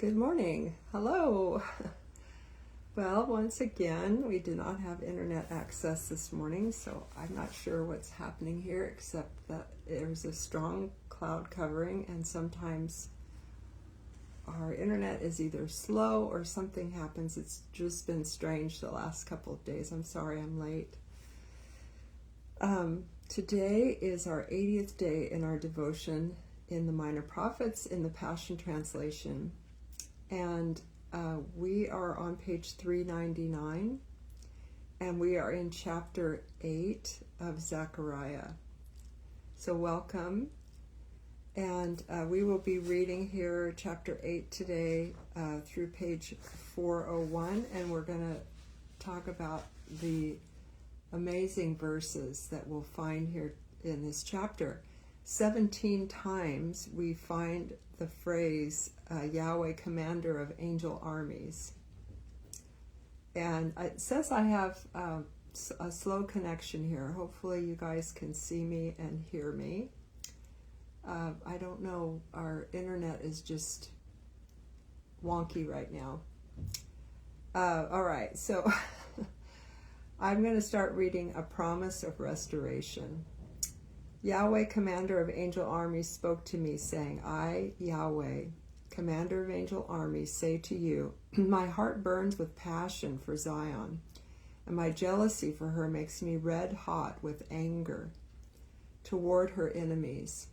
Good morning. Hello. Well, once again, we did not have internet access this morning, so I'm not sure what's happening here, except that there's a strong cloud covering, and sometimes our internet is either slow or something happens. It's just been strange the last couple of days. I'm sorry I'm late. Today is our 80th day in our devotion in the Minor Prophets in the Passion Translation. And we are on page 399, and we are in chapter 8 of Zechariah. So welcome. And we will be reading here chapter 8 today through page 401, and we're going to talk about the amazing verses that we'll find here in this chapter. 17 times we find the phrase Yahweh, commander of angel armies. And it says I have a slow connection here. Hopefully you guys can see me and hear me. I don't know, our internet is just wonky right now. All right, so I'm going to start reading A Promise of Restoration. Yahweh, commander of angel armies, spoke to me, saying, I, Yahweh, commander of angel armies, say to you, my heart burns with passion for Zion, and my jealousy for her makes me red hot with anger toward her enemies.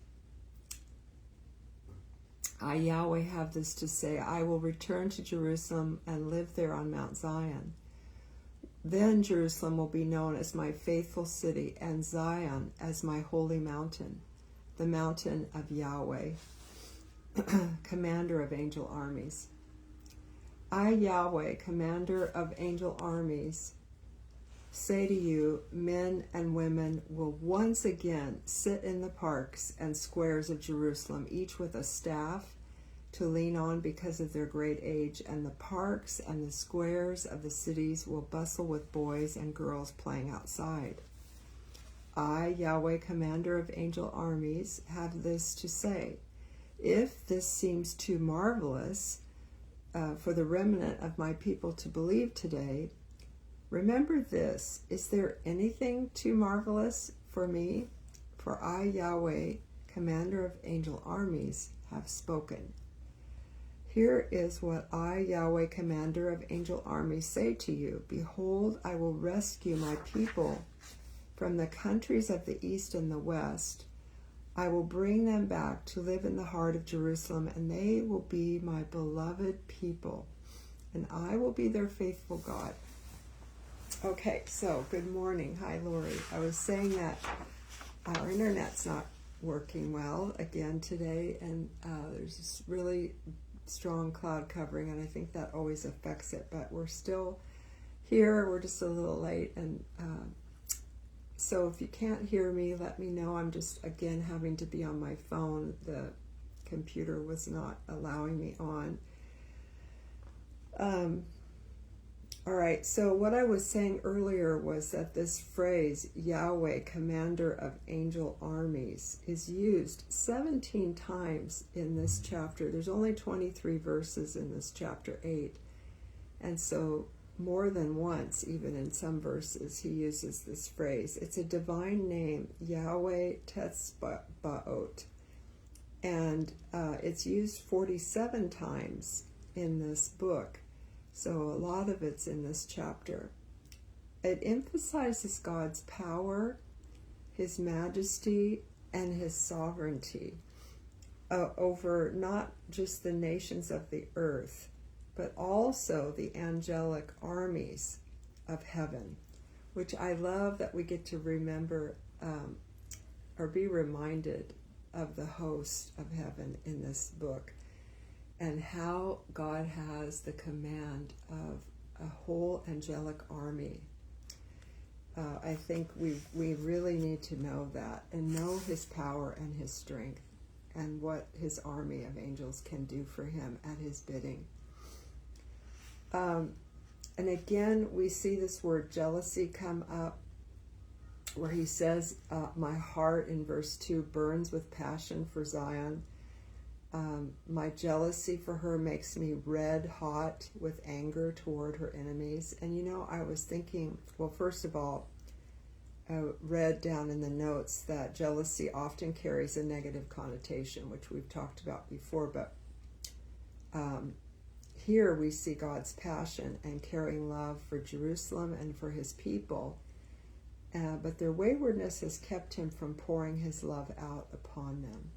I, Yahweh, have this to say, I will return to Jerusalem and live there on Mount Zion. Then Jerusalem will be known as my faithful city, and Zion as my holy mountain, the mountain of Yahweh, commander of angel armies. I, Yahweh, commander of angel armies, say to you, men and women will once again sit in the parks and squares of Jerusalem, each with a staff to lean on because of their great age, and the parks and the squares of the cities will bustle with boys and girls playing outside. I, Yahweh, commander of angel armies, have this to say. If this seems too marvelous for the remnant of my people to believe today, remember this, is there anything too marvelous for me? For I, Yahweh, commander of angel armies, have spoken. Here is what I, Yahweh, commander of angel armies, say to you. Behold, I will rescue my people from the countries of the east and the west. I will bring them back to live in the heart of Jerusalem, and they will be my beloved people, and I will be their faithful God. Okay, so good morning. Hi, Lori. I was saying that our internet's not working well again today, and there's this really strong cloud covering, and I think that always affects it, but we're still here. We're just a little late, and so if you can't hear me, let me know. I'm just again having to be on my phone. The computer was not allowing me on. All right, so what I was saying earlier was that this phrase, Yahweh, commander of angel armies, is used 17 times in this chapter. There's only 23 verses in this chapter 8. And so more than once, even in some verses, he uses this phrase. It's a divine name, Yahweh Tetzbaot. And it's used 47 times in this book. So a lot of it's in this chapter. It emphasizes God's power, his majesty, and his sovereignty over not just the nations of the earth, but also the angelic armies of heaven, which I love that we get to remember or be reminded of the host of heaven in this book, and how God has the command of a whole angelic army. I think we really need to know that and know his power and his strength and what his army of angels can do for him at his bidding. And again, we see this word jealousy come up, where he says, my heart in verse 2 burns with passion for Zion. My jealousy for her makes me red hot with anger toward her enemies. And I was thinking, well, first of all, I read down in the notes that jealousy often carries a negative connotation, which we've talked about before, but here we see God's passion and caring love for Jerusalem and for his people, but their waywardness has kept him from pouring his love out upon them.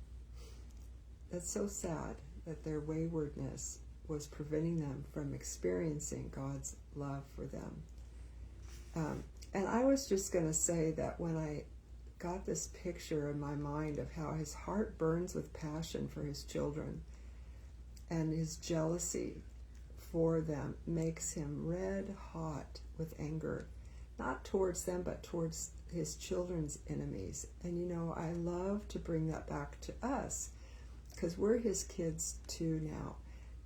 That's so sad that their waywardness was preventing them from experiencing God's love for them. And I was just going to say that when I got this picture in my mind of how his heart burns with passion for his children, and his jealousy for them makes him red hot with anger, not towards them, but towards his children's enemies. And I love to bring that back to us, because we're his kids too now.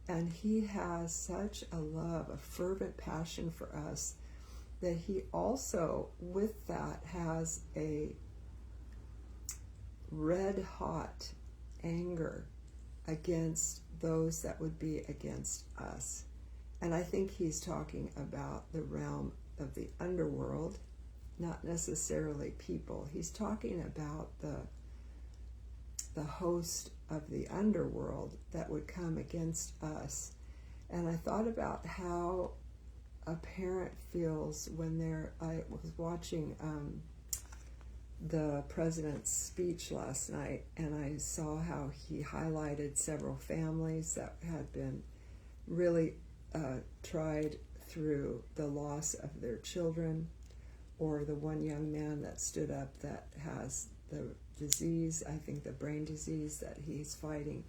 And he has such a love, a fervent passion for us, that he also, with that, has a red hot anger against those that would be against us. And I think he's talking about the realm of the underworld, not necessarily people. He's talking about the host of the underworld that would come against us. And I thought about how a parent feels when I was watching the president's speech last night, and I saw how he highlighted several families that had been really tried through the loss of their children, or the one young man that stood up that has the disease, I think the brain disease that he's fighting.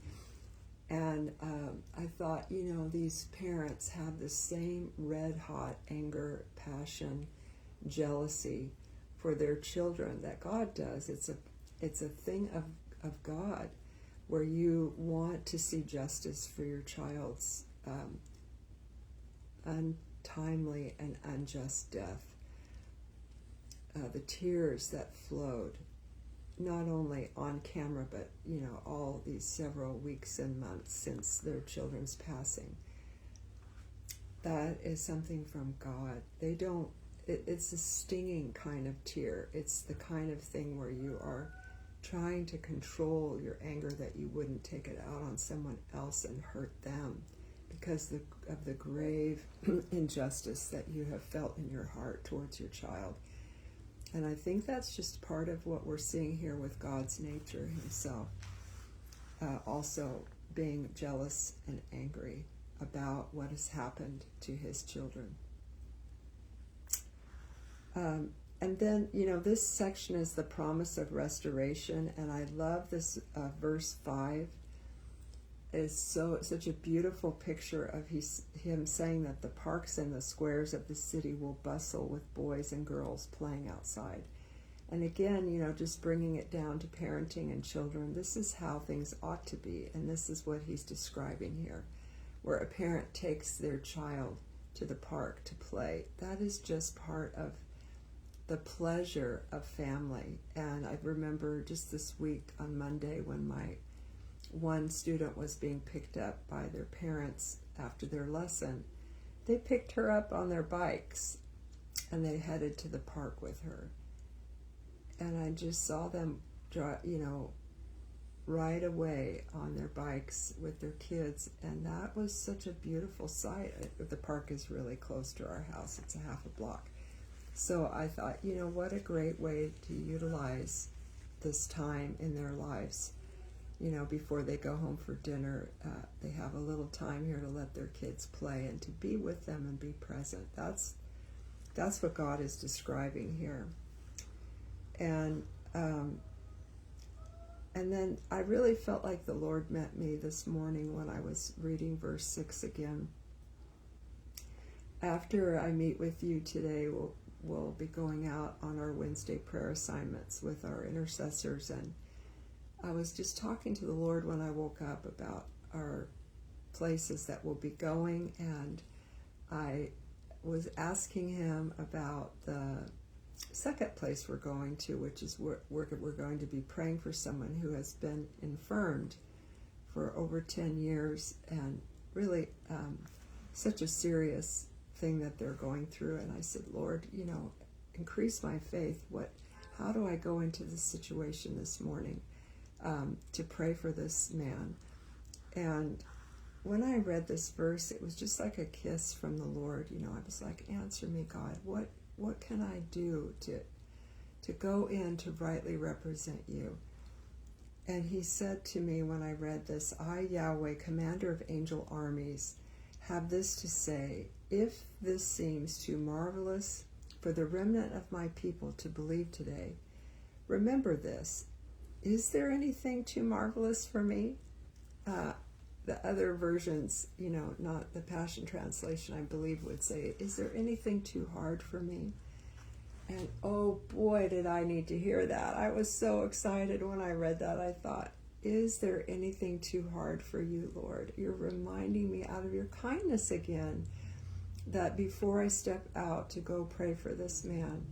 And I thought, these parents have the same red-hot anger, passion, jealousy for their children that God does. It's a thing of God, where you want to see justice for your child's untimely and unjust death. The tears that flowed, not only on camera, but all these several weeks and months since their children's passing. That is something from God. It's a stinging kind of tear. It's the kind of thing where you are trying to control your anger, that you wouldn't take it out on someone else and hurt them because of the grave injustice that you have felt in your heart towards your child. And I think that's just part of what we're seeing here with God's nature himself, also being jealous and angry about what has happened to his children. And then, this section is the promise of restoration, and I love this verse 5. Is such a beautiful picture of him saying that the parks and the squares of the city will bustle with boys and girls playing outside. And again, just bringing it down to parenting and children, this is how things ought to be, and this is what he's describing here, where a parent takes their child to the park to play. That is just part of the pleasure of family. And I remember just this week on Monday when my one student was being picked up by their parents after their lesson. They picked her up on their bikes and they headed to the park with her. And I just saw them, right away on their bikes with their kids, and that was such a beautiful sight. The park is really close to our house. It's a half a block. So I thought, what a great way to utilize this time in their lives. Before they go home for dinner, they have a little time here to let their kids play and to be with them and be present. That's what God is describing here. And then I really felt like the Lord met me this morning when I was reading verse 6 again. After I meet with you today, we'll be going out on our Wednesday prayer assignments with our intercessors, and I was just talking to the Lord when I woke up about our places that we'll be going, and I was asking him about the second place we're going to, which is we're going to be praying for someone who has been infirmed for over 10 years, and really such a serious thing that they're going through. And I said, Lord, increase my faith. How do I go into this situation this morning to pray for this man? And when I read this verse, it was just like a kiss from the Lord. I was like, answer me, God. What can I do to go in to rightly represent you? And he said to me when I read this, I, Yahweh, commander of angel armies, have this to say: if this seems too marvelous for the remnant of my people to believe today, remember this. Is there anything too marvelous for me? The other versions, not the Passion Translation, I believe, would say, is there anything too hard for me? And oh boy, did I need to hear that. I was so excited when I read that. I thought, is there anything too hard for you, Lord? You're reminding me out of your kindness again that before I step out to go pray for this man,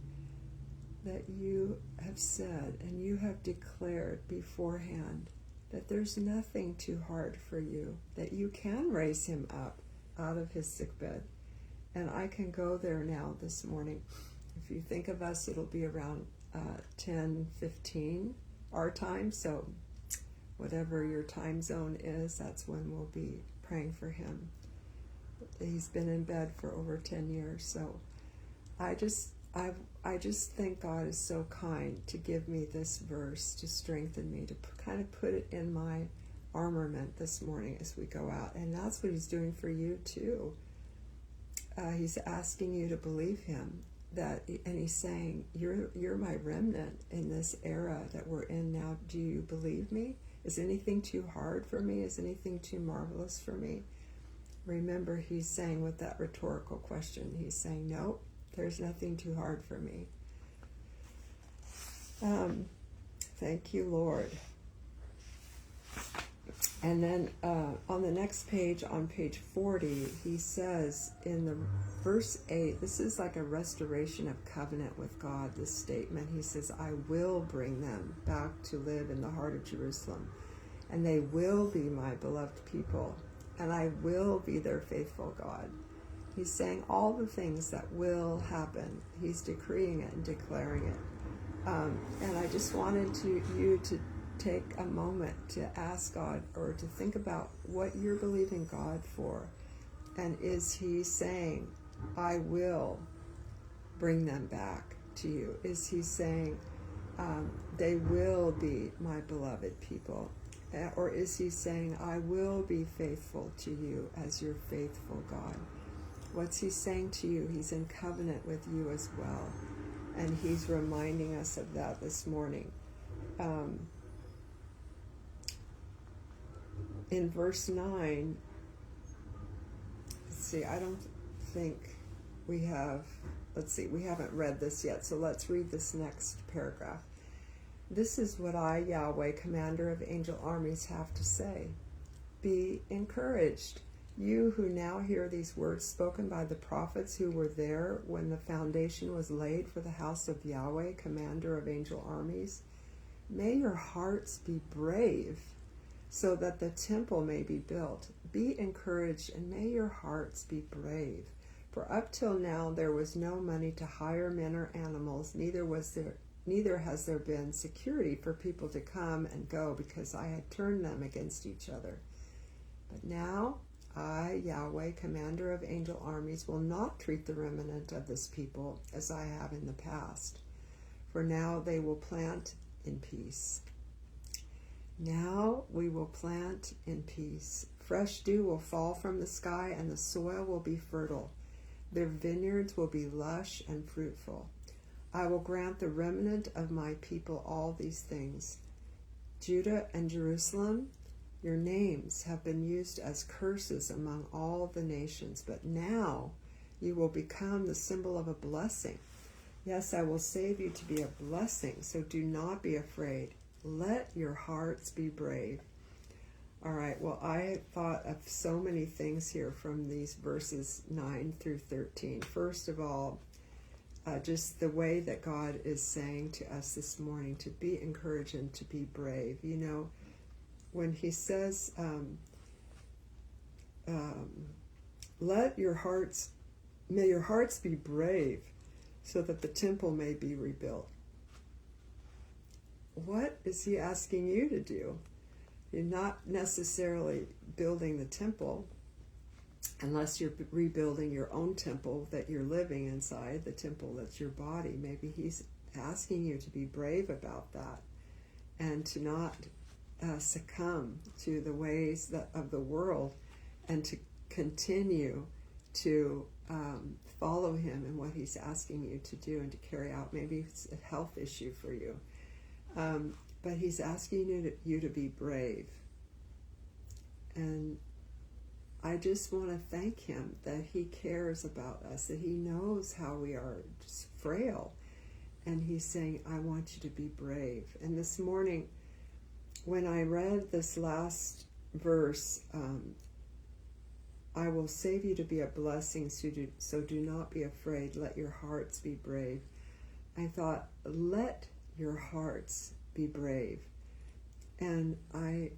that you have said and you have declared beforehand that there's nothing too hard for you, that you can raise him up out of his sickbed. And I can go there now this morning. If you think of us, it'll be around 10:15 our time. So whatever your time zone is, that's when we'll be praying for him. He's been in bed for over 10 years. So I just think God is so kind to give me this verse to strengthen me, to kind of put it in my armament this morning as we go out. And that's what he's doing for you too. He's asking you to believe him, and he's saying, you're my remnant in this era that we're in now. Do you believe me? Is anything too hard for me? Is anything too marvelous for me? Remember, he's saying with that rhetorical question, he's saying, nope, there's nothing too hard for me. Thank you, Lord. And then on the next page, on page 40, he says in the verse 8, this is like a restoration of covenant with God, this statement. He says, I will bring them back to live in the heart of Jerusalem, and they will be my beloved people, and I will be their faithful God. He's saying all the things that will happen. He's decreeing it and declaring it. And I just wanted you to take a moment to ask God, or to think about what you're believing God for. And is he saying, I will bring them back to you? Is he saying, they will be my beloved people? Or is he saying, I will be faithful to you as your faithful God? What's he saying to you? He's in covenant with you as well. And he's reminding us of that this morning. In verse 9, let's see, I don't think we have, we haven't read this yet, so let's read this next paragraph. This is what I, Yahweh, commander of angel armies, have to say. Be encouraged, you who now hear these words spoken by the prophets who were there when the foundation was laid for the house of Yahweh, commander of angel armies. May your hearts be brave, so that the temple may be built. Be encouraged, and may your hearts be brave. For up till now there was no money to hire men or animals, neither has there been security for people to come and go, because I had turned them against each other. But now I, Yahweh, commander of angel armies, will not treat the remnant of this people as I have in the past. For now they will plant in peace. Now we will plant in peace. Fresh dew will fall from the sky, and the soil will be fertile. Their vineyards will be lush and fruitful. I will grant the remnant of my people all these things. Judah and Jerusalem, your names have been used as curses among all the nations, but now you will become the symbol of a blessing. Yes, I will save you to be a blessing, so do not be afraid. Let your hearts be brave. All right, well, I thought of so many things here from these verses 9 through 13. First of all, just the way that God is saying to us this morning to be encouraged and to be brave. when he says, may your hearts be brave so that the temple may be rebuilt. What is he asking you to do? You're not necessarily building the temple, unless you're rebuilding your own temple that you're living inside, the temple that's your body. Maybe he's asking you to be brave about that and to not succumb to the ways of the world, and to continue to follow him in what he's asking you to do and to carry out. Maybe it's a health issue for you. But he's asking you to be brave. And I just want to thank him that he cares about us, that he knows how we are just frail. And he's saying, I want you to be brave. And this morning, when I read this last verse, I will save you to be a blessing, so do not be afraid. Let your hearts be brave. I thought, let your hearts be brave. And I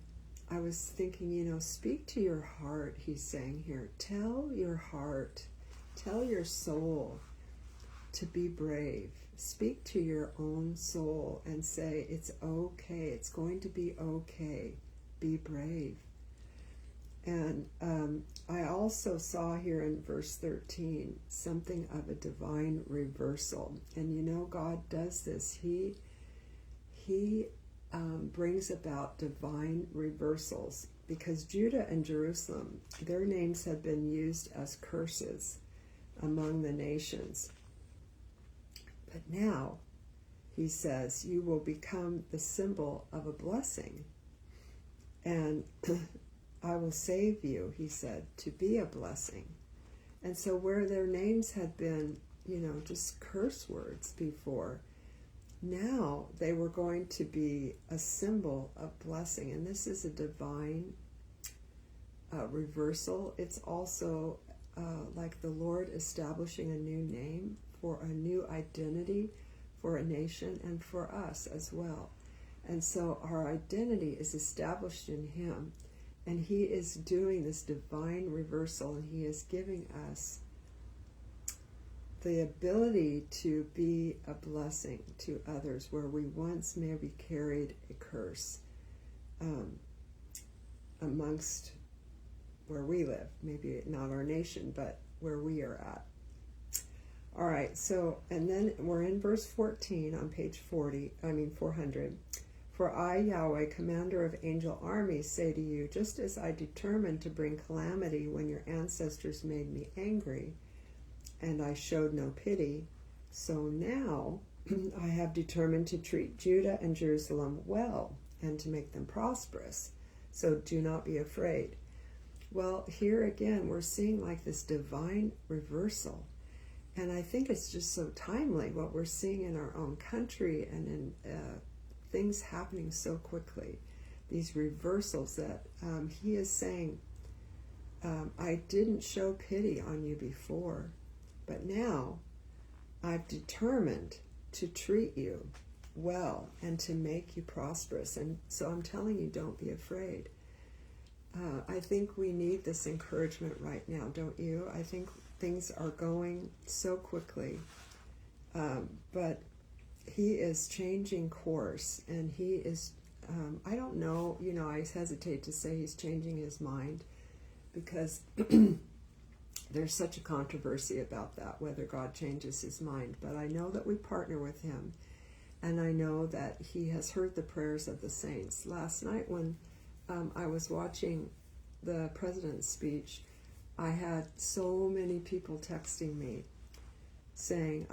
was thinking, speak to your heart, he's saying here. Tell your heart, tell your soul to be brave. Speak to your own soul and say, it's okay, it's going to be okay. Be brave. And I also saw here in verse 13 something of a divine reversal. And God does this. He brings about divine reversals, because Judah and Jerusalem, their names had been used as curses among the nations. But now, he says, you will become the symbol of a blessing. And I will save you, he said, to be a blessing. And so where their names had been, just curse words before, now they were going to be a symbol of blessing. And this is a divine reversal. It's also like the Lord establishing a new name for a new identity for a nation and for us as well. And so our identity is established in him, and he is doing this divine reversal, and he is giving us the ability to be a blessing to others where we once maybe carried a curse amongst where we live. Maybe not our nation, but where we are at. All right, so, and then we're in verse 14 on page 400. For I, Yahweh, commander of angel armies, say to you, just as I determined to bring calamity when your ancestors made me angry, and I showed no pity, so now I have determined to treat Judah and Jerusalem well and to make them prosperous. So do not be afraid. Well, here again, we're seeing like this divine reversal. And I think it's just so timely what we're seeing in our own country and in things happening so quickly. These reversals that he is saying, I didn't show pity on you before, but now I've determined to treat you well and to make you prosperous. And so I'm telling you, don't be afraid. I think we need this encouragement right now, don't you? I think things are going so quickly, but he is changing course, and he is, I don't know, I hesitate to say he's changing his mind, because there's such a controversy about that, whether God changes his mind. But I know that we partner with him, and I know that he has heard the prayers of the saints. Last night when I was watching the president's speech, I had so many people texting me saying,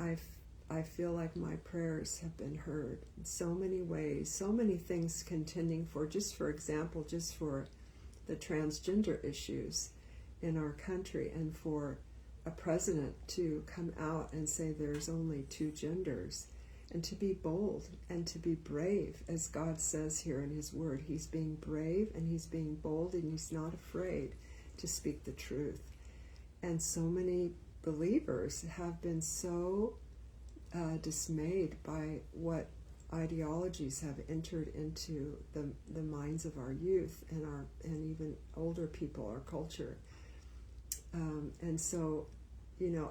I feel like my prayers have been heard in so many ways, so many things contending for, just for example, just for the transgender issues in our country, and for a president to come out and say there's only two genders, and to be bold and to be brave, as God says here in his word. He's being brave and he's being bold, and he's not afraid to speak the truth. And so many believers have been so dismayed by what ideologies have entered into the minds of our youth and even older people, our culture. And so,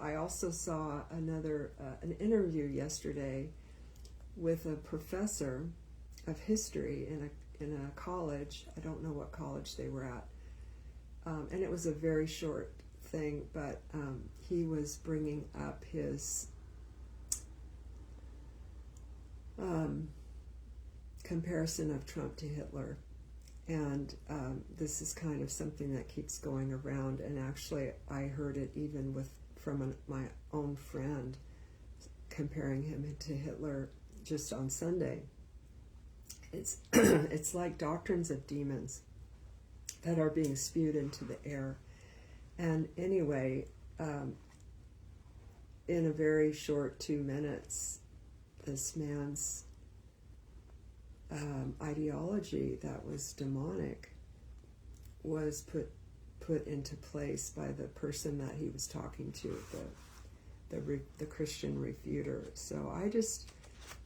I also saw an interview yesterday with a professor of history in a college. I don't know what college they were at, and it was a very short thing, but he was bringing up his comparison of Trump to Hitler. And this is kind of something that keeps going around. And actually, I heard it even from my own friend comparing him to Hitler just on Sunday. It's it's like doctrines of demons that are being spewed into the air. And anyway, in a very short 2 minutes, this man's ideology that was demonic was put into place by the person that he was talking to, the Christian refuter. So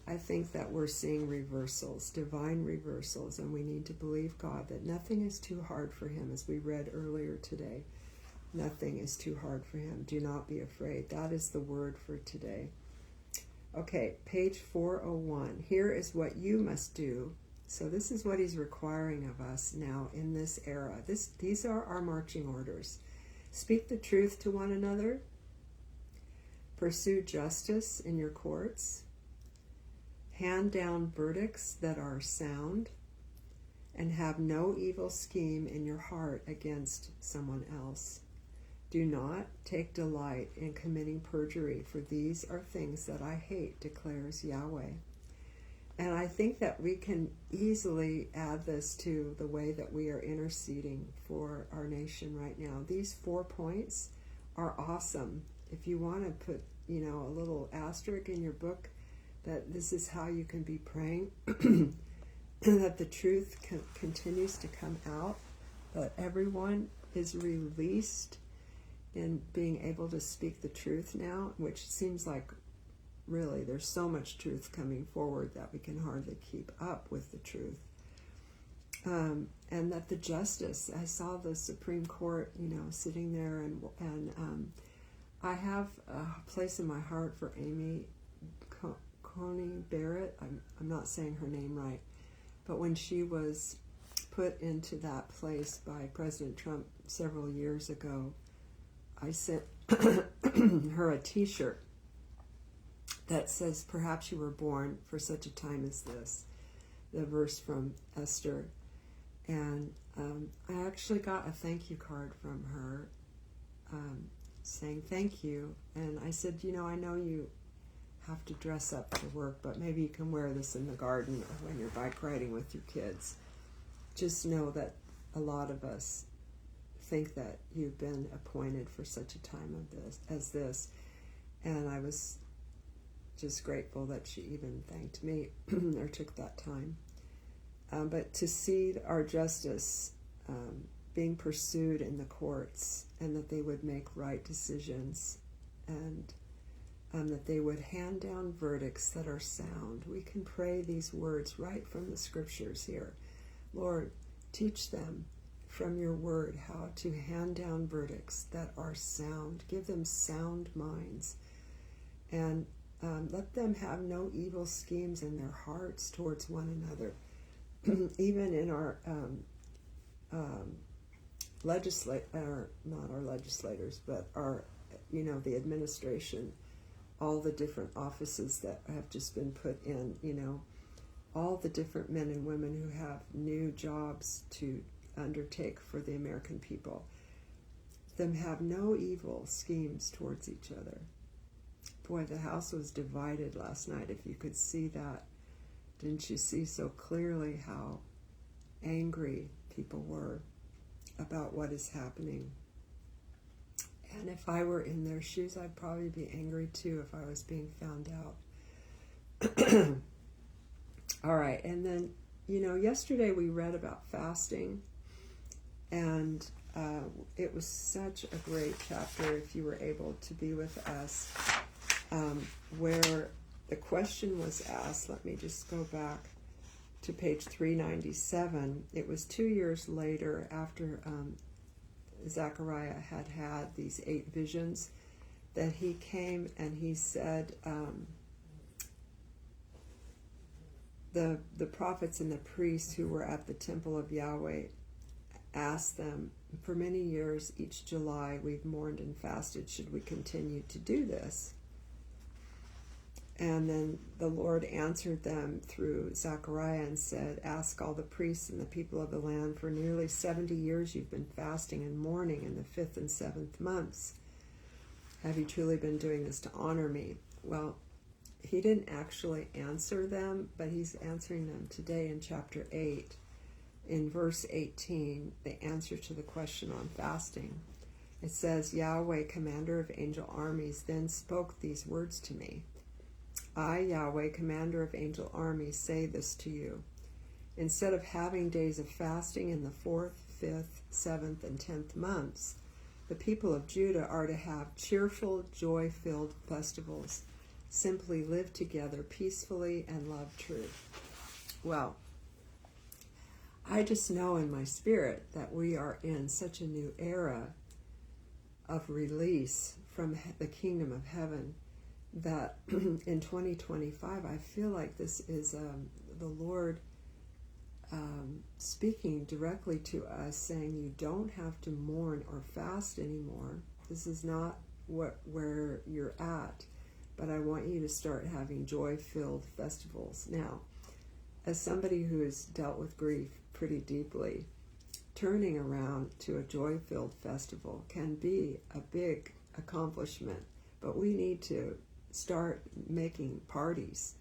I think that we're seeing reversals, divine reversals, and we need to believe God that nothing is too hard for him, as we read earlier today. Nothing is too hard for him. Do not be afraid. That is the word for today. Okay, page 401. Here is what you must do. So this is what he's requiring of us now in this era. These are our marching orders. Speak the truth to one another. Pursue justice in your courts. Hand down verdicts that are sound. And have no evil scheme in your heart against someone else. Do not take delight in committing perjury, for these are things that I hate, declares Yahweh. And I think that we can easily add this to the way that we are interceding for our nation right now. These 4 points are awesome. If you want to put, a little asterisk in your book that this is how you can be praying, that the truth continues to come out, that everyone is released in being able to speak the truth now, which seems like really there's so much truth coming forward that we can hardly keep up with the truth. And that the justice, I saw the Supreme Court, sitting there, and I have a place in my heart for Amy Coney Barrett. I'm not saying her name right, but when she was put into that place by President Trump several years ago, I sent her a t-shirt that says, "Perhaps you were born for such a time as this," the verse from Esther. And I actually got a thank you card from her saying thank you. And I said, I know you have to dress up for work, but maybe you can wear this in the garden or when you're bike riding with your kids. Just know that a lot of us think that you've been appointed for such a time as this. And I was just grateful that she even thanked me or took that time. But to see our justice being pursued in the courts, and that they would make right decisions, and that they would hand down verdicts that are sound. We can pray these words right from the scriptures here. Lord, teach them from your word how to hand down verdicts that are sound. Give them sound minds, and let them have no evil schemes in their hearts towards one another. Even in our not our legislators, but our, the administration, all the different offices that have just been put in, all the different men and women who have new jobs to undertake for the American people. Them have no evil schemes towards each other. Boy, the house was divided last night. If you could see that, didn't you see so clearly how angry people were about what is happening? And if I were in their shoes, I'd probably be angry too if I was being found out. All right, and then, yesterday we read about fasting, and it was such a great chapter, if you were able to be with us, where the question was asked. Let me just go back to page 397. It was 2 years later after Zechariah had these 8 visions that he came and he said, the prophets and the priests who were at the temple of Yahweh asked them, for many years each July we've mourned and fasted. Should we continue to do this? And then the Lord answered them through Zechariah and said, ask all the priests and the people of the land, for nearly 70 years you've been fasting and mourning in the 5th and 7th months. Have you truly been doing this to honor me? Well, he didn't actually answer them, but he's answering them today in chapter 8. In verse 18, the answer to the question on fasting. It says, Yahweh, commander of angel armies, then spoke these words to me. I, Yahweh, commander of angel armies, say this to you. Instead of having days of fasting in the 4th, 5th, 7th, and 10th months, the people of Judah are to have cheerful, joy-filled festivals. Simply live together peacefully and love truth. Well, I just know in my spirit that we are in such a new era of release from the kingdom of heaven that in 2025, I feel like this is the Lord speaking directly to us, saying you don't have to mourn or fast anymore. This is not where you're at, but I want you to start having joy-filled festivals. Now, as somebody who has dealt with grief pretty deeply, turning around to a joy-filled festival can be a big accomplishment, but we need to start making parties.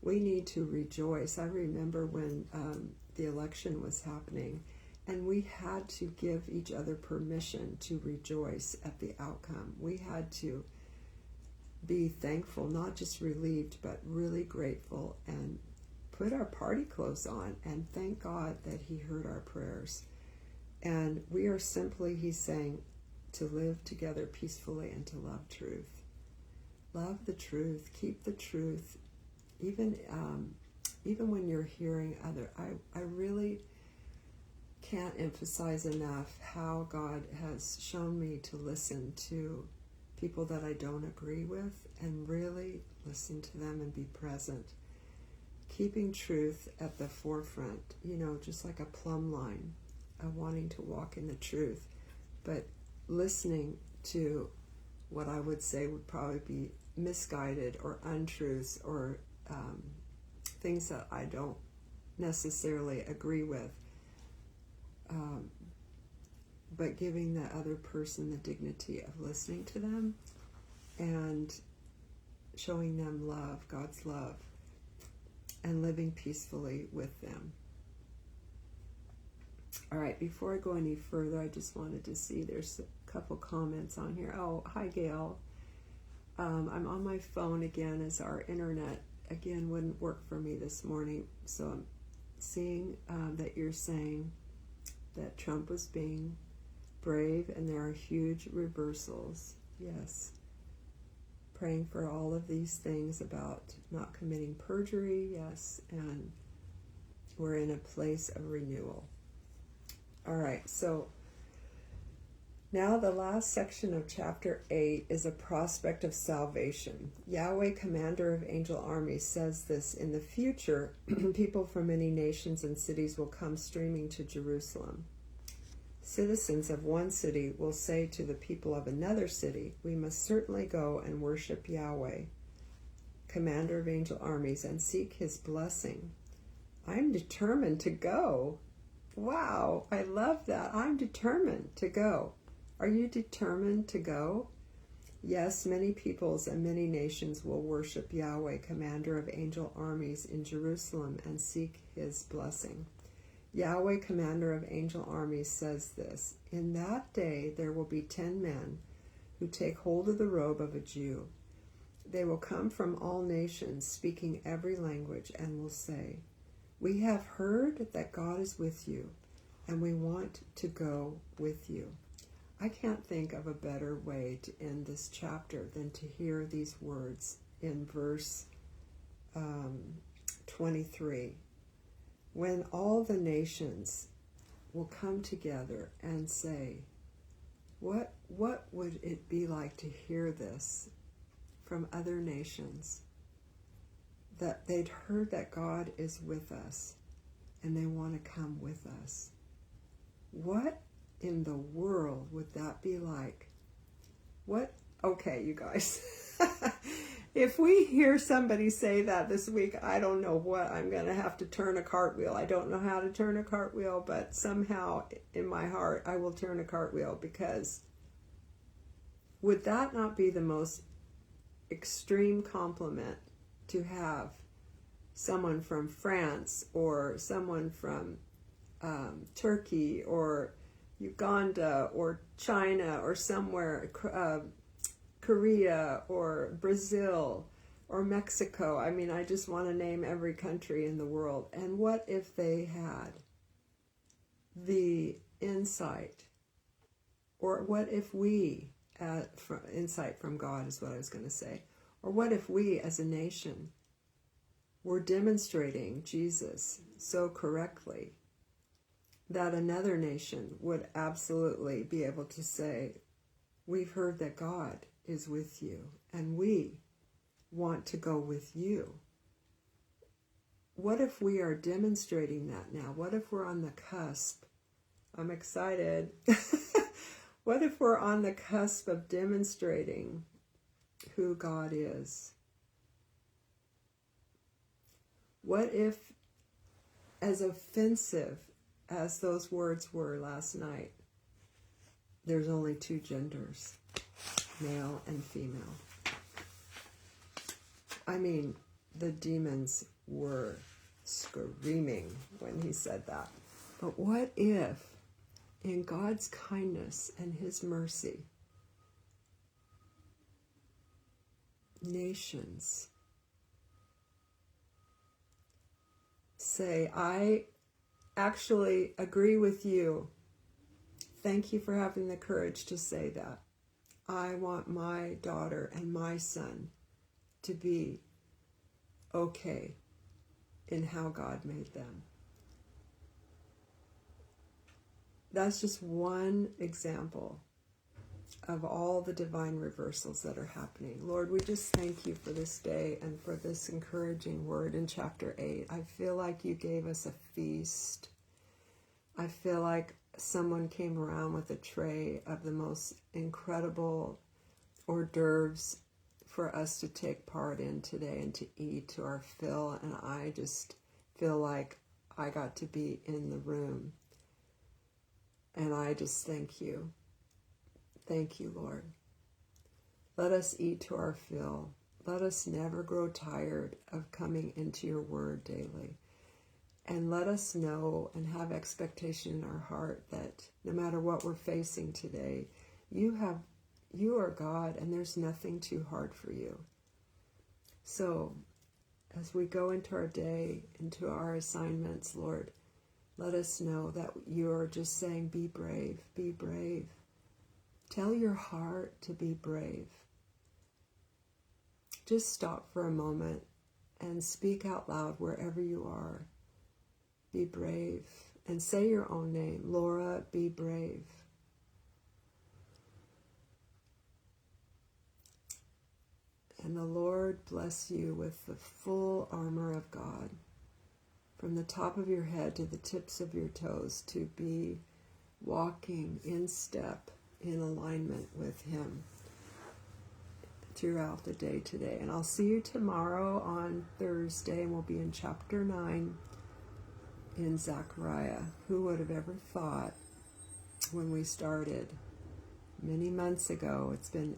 We need to rejoice. I remember when the election was happening, and we had to give each other permission to rejoice at the outcome. We had to be thankful, not just relieved, but really grateful, and put our party clothes on and thank God that he heard our prayers. And we are simply, he's saying, to live together peacefully and to love truth. Love the truth, keep the truth, even when you're hearing other. I really can't emphasize enough how God has shown me to listen to people that I don't agree with and really listen to them and be present. Keeping truth at the forefront, just like a plumb line, wanting to walk in the truth, but listening to what I would say would probably be misguided or untruths or things that I don't necessarily agree with, but giving the other person the dignity of listening to them and showing them love, God's love, and living peacefully with them. All right, before I go any further, I just wanted to see there's a couple comments on here. Oh, hi, Gail. I'm on my phone again as our internet, again, wouldn't work for me this morning. So I'm seeing that you're saying that Trump was being brave and there are huge reversals. Yes. Praying for all of these things about not committing perjury. Yes. And we're in a place of renewal. All right. So now the last section of chapter 8 is a prospect of salvation. Yahweh, commander of angel armies, says this: in the future, people from many nations and cities will come streaming to Jerusalem. Citizens of one city will say to the people of another city, we must certainly go and worship Yahweh, commander of angel armies, and seek his blessing. I'm determined to go. Wow, I love that. I'm determined to go. Are you determined to go? Yes, many peoples and many nations will worship Yahweh, commander of angel armies, in Jerusalem and seek his blessing. Yahweh, commander of angel armies, says this: in that day there will be 10 men who take hold of the robe of a Jew. They will come from all nations, speaking every language, and will say, we have heard that God is with you, and we want to go with you. I can't think of a better way to end this chapter than to hear these words in verse 23, when all the nations will come together and say, what would it be like to hear this from other nations? That they'd heard that God is with us and they want to come with us. What in the world would that be like? Okay, you guys. If we hear somebody say that this week, I don't know what. I'm going to have to turn a cartwheel. I don't know how to turn a cartwheel, but somehow in my heart I will turn a cartwheel, because would that not be the most extreme compliment to have someone from France or someone from Turkey or Uganda or China or somewhere, Korea or Brazil or Mexico. I mean, I just want to name every country in the world. And what if they had the insight, or what if we, insight from God is what I was going to say, or what if we as a nation were demonstrating Jesus so correctly that another nation would absolutely be able to say, we've heard that God is with you, and we want to go with you. What if we are demonstrating that now? What if we're on the cusp? I'm excited. What if we're on the cusp of demonstrating who God is? What if, as offensive as those words were last night, there's only two genders, male and female? I mean, the demons were screaming when he said that. But what if, in God's kindness and his mercy, nations say, I actually agree with you. Thank you for having the courage to say that. I want my daughter and my son to be okay in how God made them. That's just one example of all the divine reversals that are happening. Lord, we just thank you for this day and for this encouraging word in chapter 8. I feel like you gave us a feast. I feel like someone came around with a tray of the most incredible hors d'oeuvres for us to take part in today and to eat to our fill. And I just feel like I got to be in the room. And I just thank you. Thank you, Lord. Let us eat to our fill. Let us never grow tired of coming into your word daily. And let us know and have expectation in our heart that no matter what we're facing today, you are God, and there's nothing too hard for you. So as we go into our day, into our assignments, Lord, let us know that you're just saying, be brave, be brave. Tell your heart to be brave. Just stop for a moment and speak out loud wherever you are. Be brave. And say your own name. Laura, be brave. And the Lord bless you with the full armor of God, from the top of your head to the tips of your toes, to be walking in step, in alignment with him throughout the day today. And I'll see you tomorrow on Thursday, and we'll be in chapter 9 in Zechariah. Who would have ever thought when we started many months ago?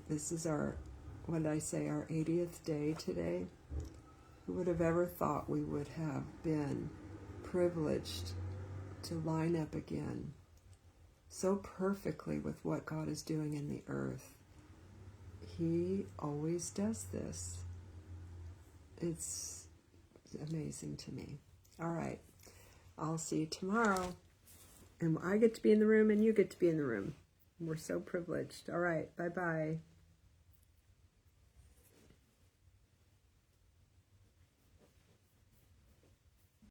This is our, what did I say, our 80th day today. Who would have ever thought we would have been privileged to line up again so perfectly with what God is doing in the earth? He always does this. It's amazing to me. All right. I'll see you tomorrow. And I get to be in the room and you get to be in the room. We're so privileged. All right. Bye-bye.